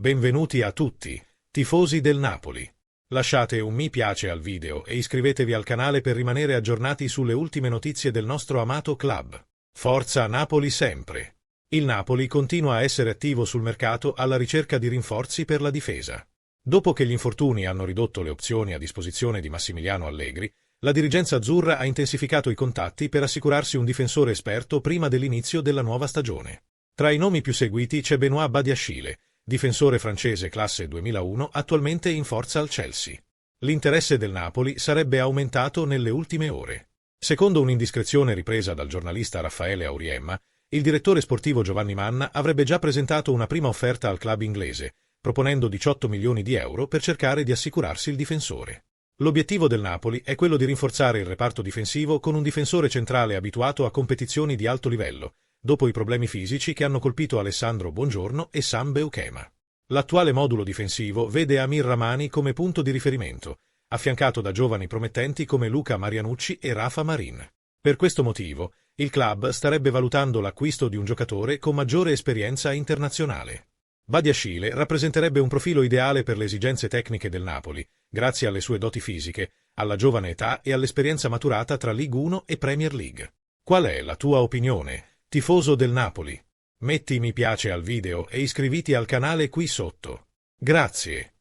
Benvenuti a tutti, tifosi del Napoli. Lasciate un mi piace al video e iscrivetevi al canale per rimanere aggiornati sulle ultime notizie del nostro amato club. Forza Napoli sempre! Il Napoli continua a essere attivo sul mercato alla ricerca di rinforzi per la difesa. Dopo che gli infortuni hanno ridotto le opzioni a disposizione di Massimiliano Allegri, la dirigenza azzurra ha intensificato i contatti per assicurarsi un difensore esperto prima dell'inizio della nuova stagione. Tra i nomi più seguiti c'è Benoît Badiashile, difensore francese classe 2001, attualmente in forza al Chelsea. L'interesse del Napoli sarebbe aumentato nelle ultime ore. Secondo un'indiscrezione ripresa dal giornalista Raffaele Auriemma, il direttore sportivo Giovanni Manna avrebbe già presentato una prima offerta al club inglese, proponendo 18 milioni di euro per cercare di assicurarsi il difensore. L'obiettivo del Napoli è quello di rinforzare il reparto difensivo con un difensore centrale abituato a competizioni di alto livello, dopo i problemi fisici che hanno colpito Alessandro Buongiorno e Sam Beukema. L'attuale modulo difensivo vede Amir Rahmani come punto di riferimento, affiancato da giovani promettenti come Luca Marianucci e Rafa Marin. Per questo motivo, il club starebbe valutando l'acquisto di un giocatore con maggiore esperienza internazionale. Badiashile rappresenterebbe un profilo ideale per le esigenze tecniche del Napoli, grazie alle sue doti fisiche, alla giovane età e all'esperienza maturata tra Ligue 1 e Premier League. Qual è la tua opinione, tifoso del Napoli? Metti mi piace al video e iscriviti al canale qui sotto. Grazie.